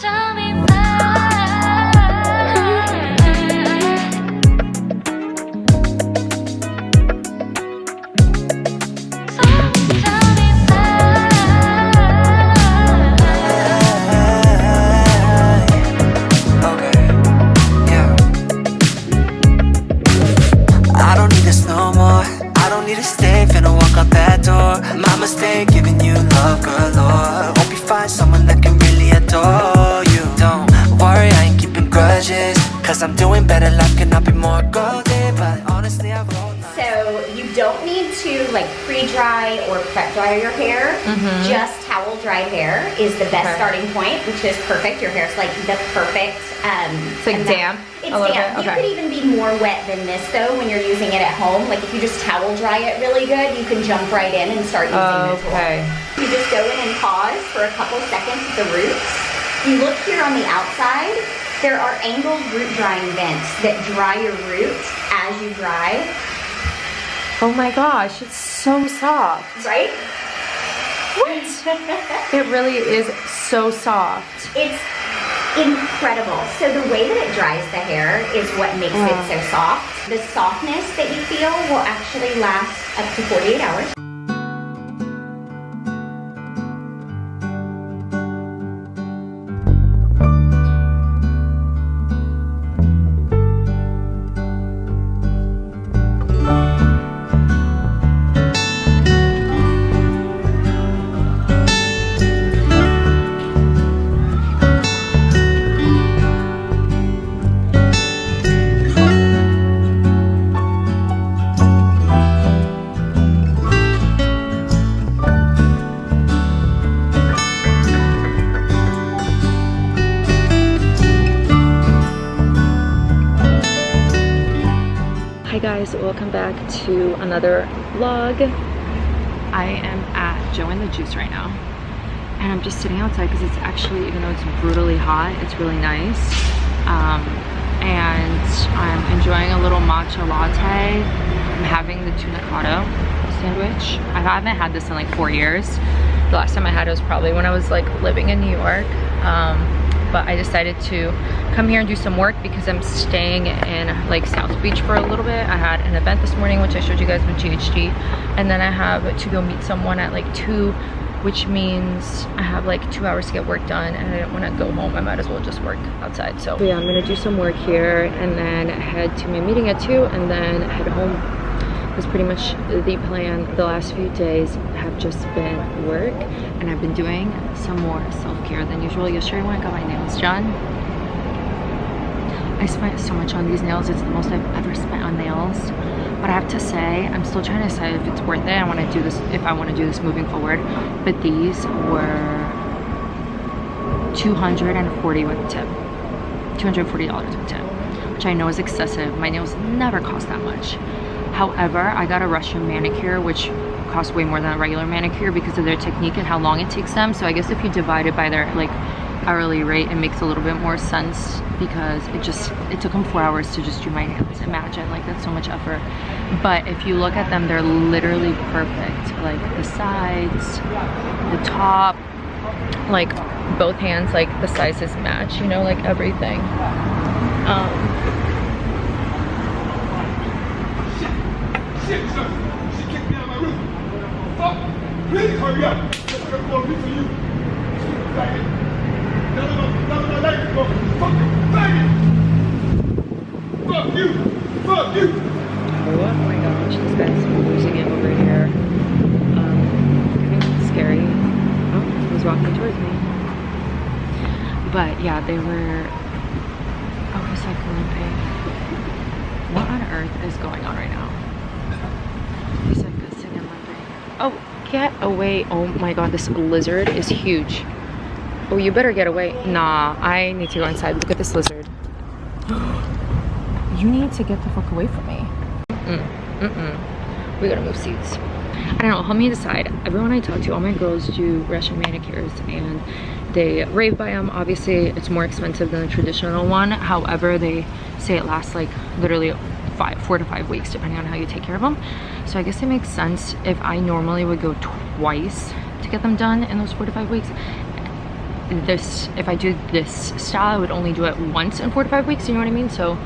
tell me why. My mistake giving you love galore. Hope you find someone that can really adore you. Don't worry, I ain't keeping grudges, cause I'm doing better, life cannot be more golden. But honestly, I've rolled. So you don't need to like pre-dry or prep dry your hair. Just towel dried hair is the best starting point, which is perfect. Your hair's like the perfect. It's like damp. It's damp. You could even be more wet than this though when you're using it at home. Like if you just towel dry it really good, you can jump right in and start using the tool. You just go in and pause for a couple seconds at the roots. You look here on the outside. There are angled root drying vents that dry your roots as you dry. Oh my gosh, it's so soft. Right? What? It really is so soft. It's incredible. So the way that it dries the hair is what makes it so soft. The softness that you feel will actually last up to 48 hours. Hi guys, welcome back to another vlog. I am at Joe and the Juice right now, and I'm just sitting outside because it's actually, even though it's brutally hot, it's really nice. And I'm enjoying a little matcha latte. I'm having the tuna cotto sandwich. I haven't had this in like 4 years. The last time I had it was probably when I was like living in New York. But I decided to come here and do some work because I'm staying in like South Beach for a little bit. I had an event this morning, which I showed you guys with GHD. And then I have to go meet someone at like 2, which means I have like 2 hours to get work done, and I didn't want to go home. I might as well just work outside. So yeah, I'm gonna do some work here and then head to my meeting at 2 and then head home. That's pretty much the plan. The last few days have just been work, and I've been doing some more self-care than usual. Yesterday when I got my nails done, I spent so much on these nails. It's the most I've ever spent on nails. But I have to say, I'm still trying to decide if it's worth it. I want to do this, if I want to do this moving forward. But these were $240 with tip. $240 with tip, which I know is excessive. My nails never cost that much. However, I got a Russian manicure, which costs way more than a regular manicure because of their technique and how long it takes them. So I guess if you divide it by their like hourly rate, it makes a little bit more sense, because it took them 4 hours to just do my nails. Imagine, like, that's so much effort. But if you look at them, they're literally perfect. Like the sides, the top, like both hands, like the sizes match, you know, like everything. Shit, son. She kicked me out of my room. Fuck. Please hurry up. Let's get more people you. Stupid faggot. None of my life is going. Fucking faggot. Fuck you. Fuck you. Oh my gosh, this guy's losing it over here. Kind of scary. Oh, he's walking towards me. But yeah, they were. Oh, he's like limping. What on earth is going on right now? He's like singing limping. Oh, get away. Oh my god, this lizard is huge. Oh, you better get away. Nah, I need to go inside. Look at this lizard. You need to get the fuck away from me. We gotta move seats. I don't know, help me decide. Everyone I talk to, all my girls do Russian manicures and they rave by them. Obviously, it's more expensive than the traditional one. However, they say it lasts like literally 4 to 5 weeks, depending on how you take care of them. So I guess it makes sense if I normally would go twice to get them done in those 4 to 5 weeks. this, if I do this style, I would only do it once in 4 to 5 weeks, you know what I mean? So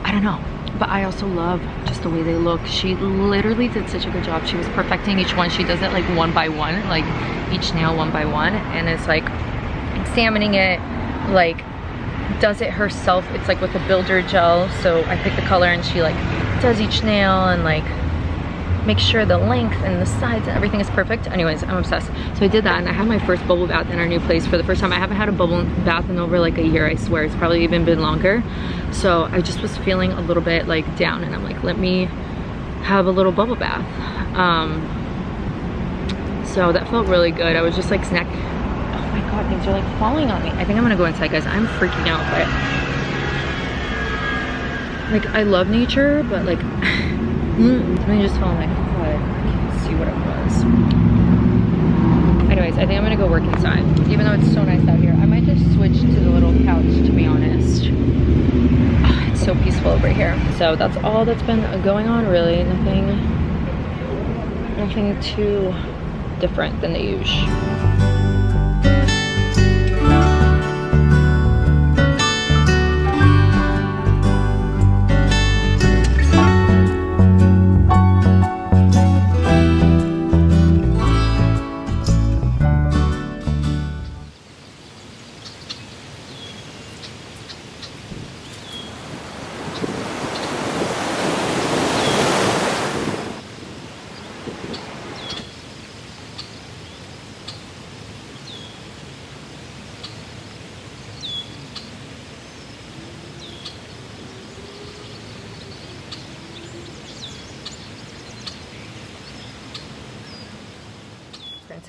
I don't know, but I also love just the way they look. She literally did such a good job. She was perfecting each one. She does it like one by one, like each nail one by one, and it's like examining it, like does it herself. It's like with a builder gel, so I pick the color and she like does each nail and like make sure the length and the sides and everything is perfect. Anyways, I'm obsessed. So I did that, and I had my first bubble bath in our new place for the first time. I haven't had a bubble bath in over like a year, I swear. It's probably even been longer. So I just was feeling a little bit like down, and I'm like, let me have a little bubble bath. So that felt really good. I was just like snack. Oh my god, things are like falling on me. I think I'm gonna go inside, guys. I'm freaking out, but like I love nature, but like something just fell on my foot. I can't see what it was. Anyways, I think I'm gonna go work inside. Even though it's so nice out here, I might just switch to the little couch, to be honest. Oh, it's so peaceful over here. So that's all that's been going on, really. Nothing too different than the usual.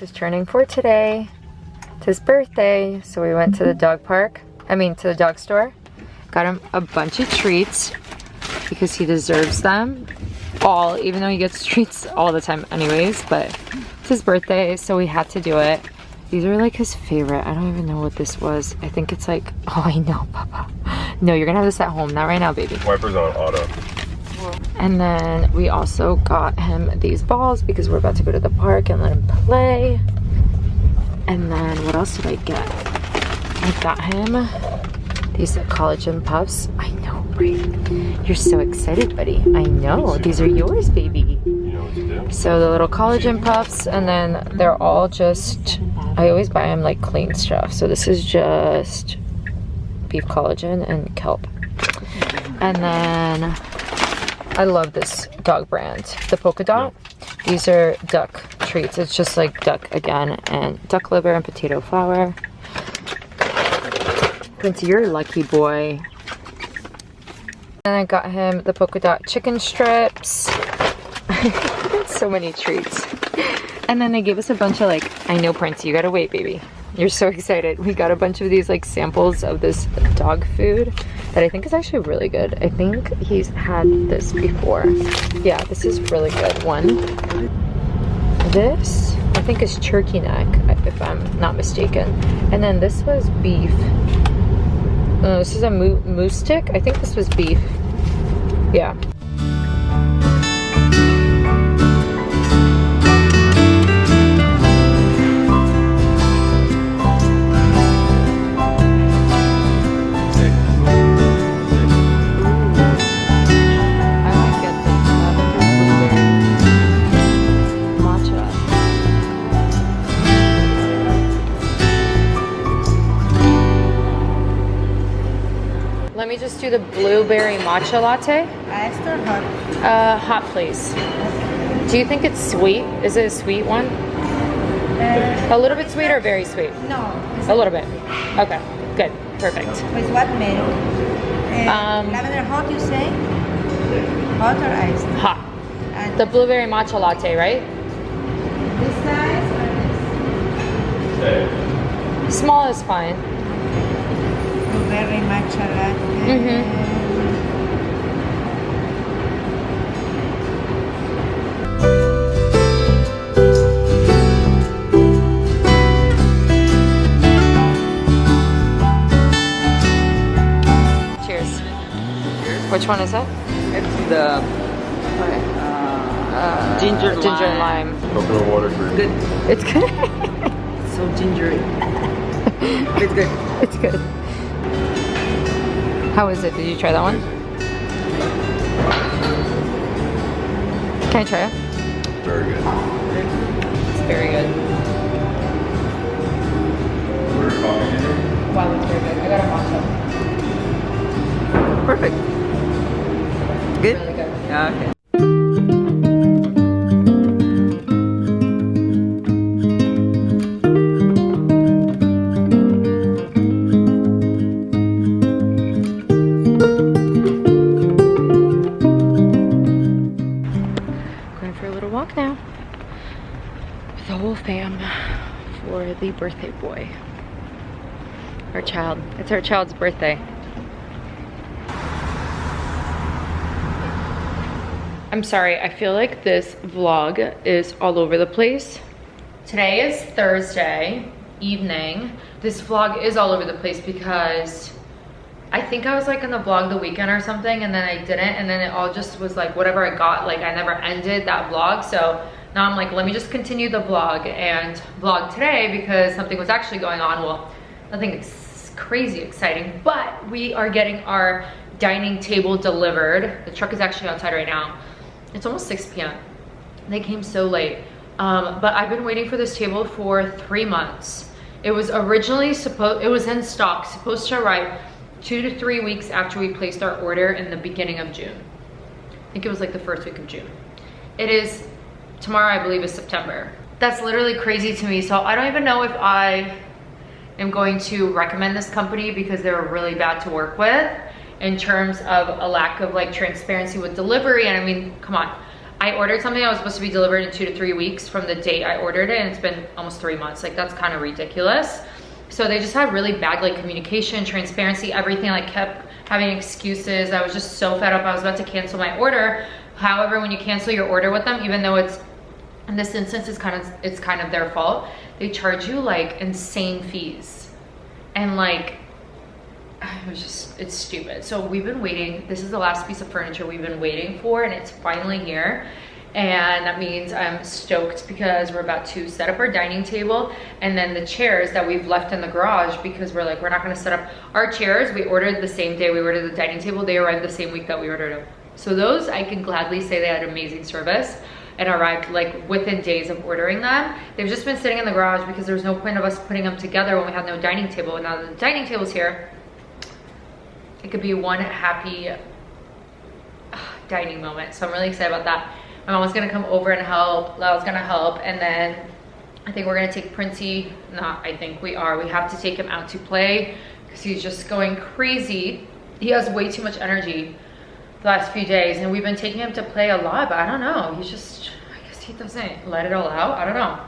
Is turning 4 today. It's his birthday, so we went to the dog park. To the dog store. Got him a bunch of treats because he deserves them all, even though he gets treats all the time anyways, but it's his birthday, so we had to do it. These are like his favorite. I don't even know what this was. I think it's like, oh, I know, Papa. No, you're gonna have this at home, not right now, baby. Wipers on auto. And then we also got him these balls because we're about to go to the park and let him play. And then what else did I get? I got him these collagen puffs. I know, right? You're so excited, buddy. I know. These are yours, baby. So the little collagen puffs, and then they're all just, I always buy him like clean stuff. So this is just beef collagen and kelp. And then I love this dog brand, the polka dot. These are duck treats. It's just like duck again, and duck liver and potato flour. Quincy, you're a lucky boy. And I got him the polka dot chicken strips. So many treats. And then they gave us a bunch of like, I know, Prince, you gotta wait, baby. You're so excited. We got a bunch of these like samples of this dog food that I think is actually really good. I think he's had this before. Yeah, this is really good. One. This, I think, is turkey neck, if I'm not mistaken. And then this was beef. This is a moose stick. I think this was beef. Yeah. Let me just do the blueberry matcha latte. Iced or hot? Hot, please. Do you think it's sweet? Is it a sweet one? A little bit sweet or very sweet? No. A little bit. Okay, good, perfect. With what milk? Lavender hot, you say? Hot or iced? Hot. And The blueberry matcha latte, right? this size or this? Small is fine. Blueberry matcha latte. Cheers. Which one is it? It's the ginger Ginger and lime. Coconut water for Good. It's good. So gingery. It's good. It's good. How is it? Did you try that one? Can I try it? Very good. It's very good. Order coffee in here? Wow, it's very good. I got a matcha. Perfect. Good? Really good. Yeah, okay. Going for a little walk now with the whole fam for the birthday boy. Our child. It's our child's birthday. I'm sorry, I feel like this vlog is all over the place. Today is Thursday evening. This vlog is all over the place because I think I was like in the vlog the weekend or something, and then I didn't, and then it all just was like whatever I got, like I never ended that vlog. So now I'm like, let me just continue the vlog and vlog today because something was actually going on. Well, nothing crazy exciting, but we are getting our dining table delivered. The truck is actually outside right now. It's almost 6 p.m. They came so late. But I've been waiting for this table for 3 months. It was originally it was in stock, supposed to arrive 2 to 3 weeks after we placed our order in the beginning of June. I think it was like the first week of June. It is, tomorrow I believe is September. That's literally crazy to me. So I don't even know if I am going to recommend this company because they're really bad to work with in terms of a lack of like transparency with delivery. And I mean, come on. I ordered something that was supposed to be delivered in 2 to 3 weeks from the date I ordered it, and it's been almost 3 months. Like that's kind of ridiculous. So they just had really bad like communication, transparency, everything. Like kept having excuses. I was just so fed up. I was about to cancel my order. However, when you cancel your order with them, even though it's, in this instance, it's kind of their fault, they charge you like insane fees. And like, it's stupid. So we've been waiting. This is the last piece of furniture we've been waiting for, and it's finally here. And that means I'm stoked because we're about to set up our dining table, and then the chairs that we've left in the garage because we're like, we're not gonna set up our chairs. We ordered the same day we ordered the dining table. They arrived the same week that we ordered them. So those, I can gladly say they had amazing service and arrived like within days of ordering them. They've just been sitting in the garage because there's no point of us putting them together when we have no dining table. And now that the dining table's here, it could be one happy dining moment. So I'm really excited about that. My mom was gonna come over and help. Lao's gonna help. And then I think we're gonna take Princey. Not I think, we are. We have to take him out to play because he's just going crazy. He has way too much energy the last few days. And we've been taking him to play a lot, but I don't know. He's just, I guess he doesn't let it all out. I don't know.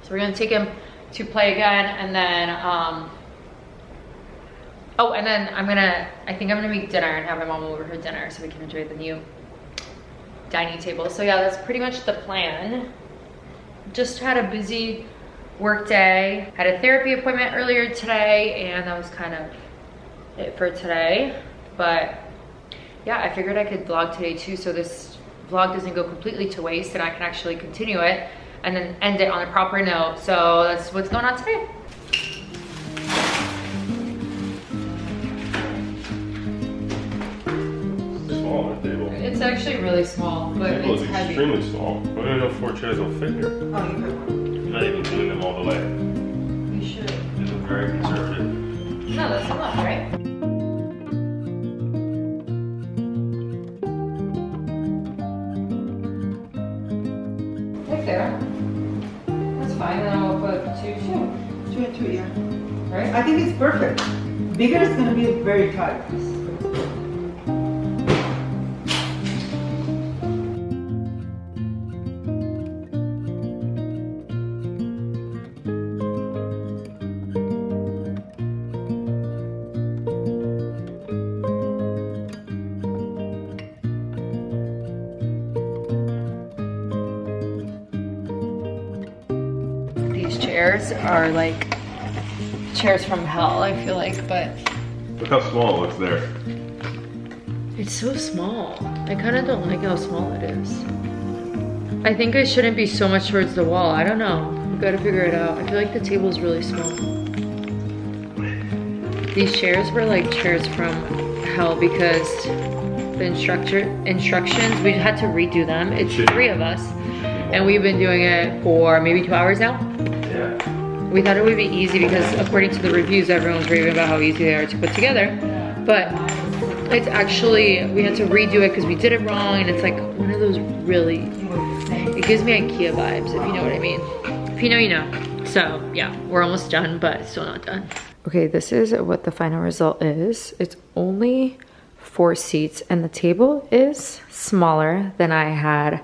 So we're gonna take him to play again. And then, oh, and then I think I'm gonna make dinner and have my mom over for dinner so we can enjoy the new dining table. So yeah, that's pretty much the plan. Just had a busy work day. Had a therapy appointment earlier today, and that was kind of it for today. But yeah, I figured I could vlog today too, so this vlog doesn't go completely to waste and I can actually continue it and then end it on a proper note. So that's what's going on today. Small, the table. It's actually really small, but The table it's is heavy. extremely small. I don't even know if 4 chairs will fit here. Oh, you have one. I'm not even doing them all the way. You should. This is very conservative. No, that's enough, right? Right there. That's fine, then I'll put 2, 2 and 2, yeah. right? I think it's perfect. Bigger is gonna be very tight. These chairs are like chairs from hell, I feel like, but Look how small it looks there. it's so small. I kind of don't like how small it is. I think I shouldn't be so much towards the wall. I don't know. We've got to figure it out. I feel like the table is really small. These chairs were like chairs from hell because the instructions, we had to redo them. It's 3 of us, and we've been doing it for maybe 2 hours now. Yeah. We thought it would be easy because according to the reviews, everyone's raving about how easy they are to put together. But it's actually, we had to redo it because we did it wrong, and it's like one of those really, it gives me IKEA vibes, if you know what I mean. If you know, you know. So yeah, we're almost done, but still not done. Okay, this is what the final result is. It's only 4 seats, and the table is smaller than I had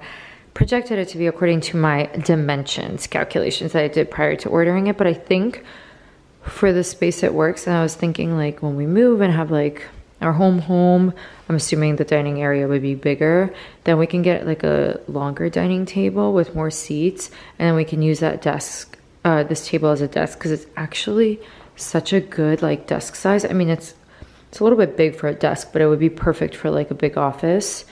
projected it to be according to my dimensions calculations that I did prior to ordering it. But I think for the space it works, and I was thinking like when we move and have like our home, I'm assuming the dining area would be bigger, then we can get like a longer dining table with more seats, and then we can use that desk, this table as a desk, because it's actually such a good like desk size. I mean, it's a little bit big for a desk, but it would be perfect for like a big office.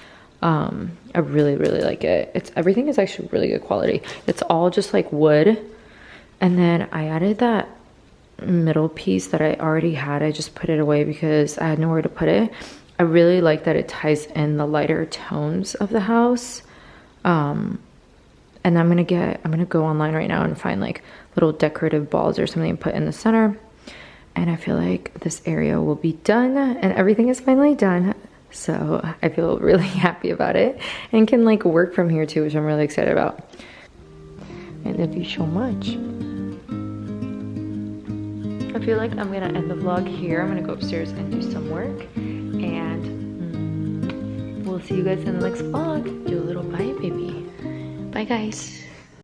I really like it. Everything is actually really good quality. It's all just like wood, and then I added that middle piece that I already had. I just put it away because I had nowhere to put it. I really like that it ties in the lighter tones of the house. And I'm gonna go online right now and find like little decorative balls or something and put in the center. And I feel like this area will be done, and everything is finally done. So I feel really happy about it, and can like work from here too, which I'm really excited about. I love you so much. I feel like I'm gonna end the vlog here. I'm gonna go upstairs and do some work, and we'll see you guys in the next vlog. Do a little bye, baby. Bye, guys.